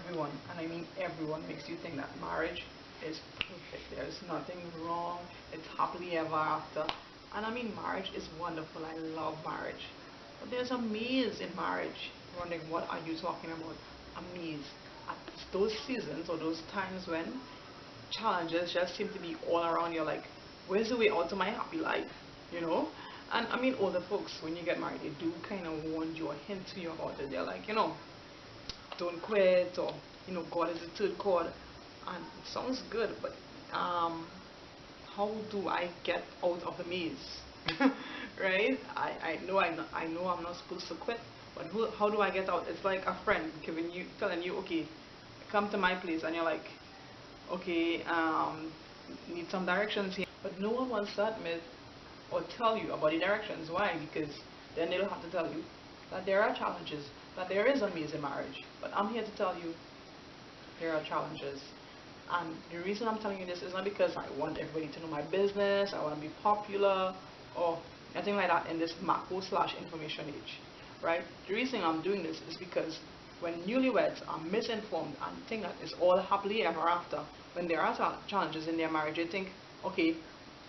everyone, and I mean everyone, makes you think that marriage is perfect. There's nothing wrong. It's happily ever after. And I mean, marriage is wonderful. I love marriage. But there's a maze in marriage. You're wondering, what are you talking about? A maze. At those seasons or those times when challenges just seem to be all around, you're like, where's the way out to my happy life? You know? And I mean, older folks, when you get married, they do kind of warn you or hint to you about it. They're like, don't quit, or God is the third chord. And it sounds good, but um how do I get out of the maze? Right? I know I'm not supposed to quit, but how do I get out? It's like a friend giving you telling you, okay, come to my place, and you're like, okay, need some directions here, but no one wants to admit or tell you about the directions. Why? Because then they'll have to tell you that there are challenges, that there is a maze in marriage. But I'm here to tell you there are challenges. And the reason I'm telling you this is not because I want everybody to know my business, I want to be popular, or anything like that in this macro slash information age. Right? The reason I'm doing this is because when newlyweds are misinformed and think that it's all happily ever after, when there are challenges in their marriage, they think, okay,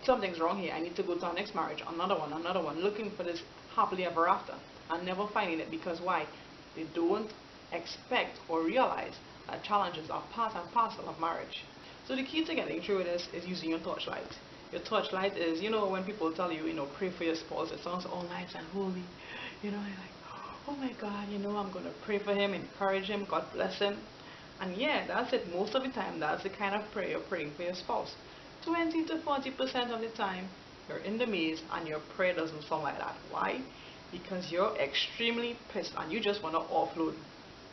something's wrong here, I need to go to our next marriage, another one, looking for this happily ever after, and never finding it. Because why? They don't expect or realize that challenges are part and parcel of marriage. So the key to getting through this is using your torchlight. Your torchlight is, when people tell you, pray for your spouse, it sounds all nice and holy. You're like, oh my God, I'm going to pray for him, encourage him, God bless him. And yeah, that's it. Most of the time, that's the kind of prayer you're praying for your spouse. 20 to 40% of the time, you're in the maze and your prayer doesn't sound like that. Why? Because you're extremely pissed and you just want to offload.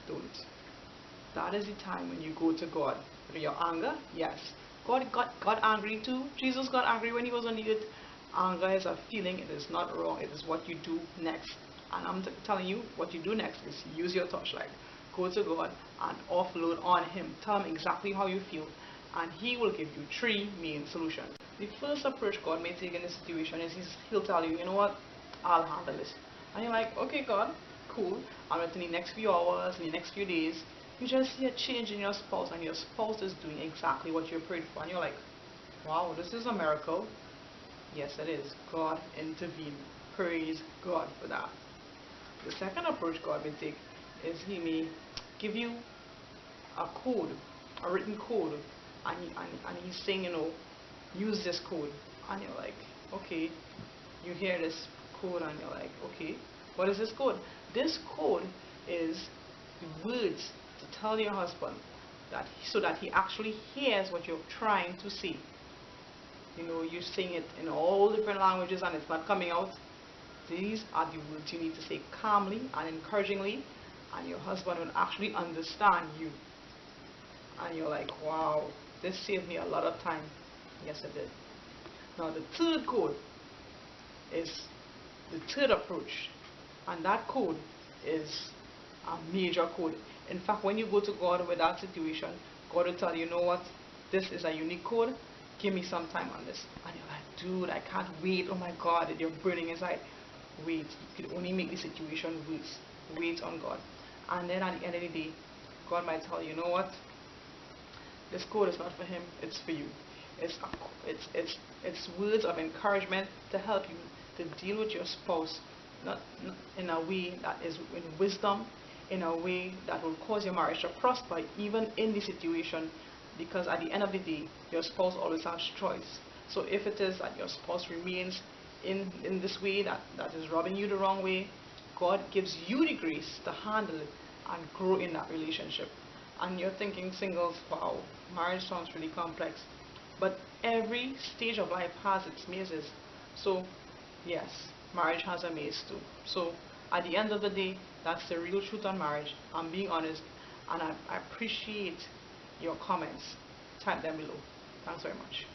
Don't. That is the time when you go to God. With your anger, yes. God got angry too. Jesus got angry when he was on the earth. Anger is a feeling. It is not wrong. It is what you do next. And I'm telling you, what you do next is use your torchlight. Go to God and offload on him. Tell him exactly how you feel, and he will give you three main solutions. The first approach God may take in this situation is he'll tell you, you know what, I'll handle this. And you're like, okay, God, cool. And within the next few hours, in the next few days, you just see a change in your spouse, and your spouse is doing exactly what you prayed for. And you're like, wow, this is a miracle. Yes, it is. God intervened. Praise God for that. The second approach God may take is he may give you a code, a written code, and he's saying, use this code. And you're like, okay, you hear this code and you're like, okay, what is this code? This code is the words to tell your husband so that he actually hears what you're trying to say. You're saying it in all different languages and it's not coming out. These are the words you need to say calmly and encouragingly, and your husband will actually understand you. And you're like, wow, this saved me a lot of time. Yes, it did. Now, the third code is the third approach, and that code is a major code. In fact, when you go to God with that situation, God will tell you, you know what, this is a unique code, give me some time on this. And you're like, dude, I can't wait, oh my God, you're burning inside. Wait, you could only make the situation worse. Wait on God. And then at the end of the day, God might tell you, you know what, this code is not for him, it's for you. It's words of encouragement to help you to deal with your spouse, not in a way that is in wisdom, in a way that will cause your marriage to prosper even in the situation. Because at the end of the day, your spouse always has choice. So if it is that your spouse remains in this way that is rubbing you the wrong way, God gives you the grace to handle it and grow in that relationship. And you're thinking, singles, wow, marriage sounds really complex. But every stage of life has its mazes. So yes, marriage has a maze too. So at the end of the day, that's the real truth on marriage. I'm being honest, and I appreciate your comments. Type them below. Thanks very much.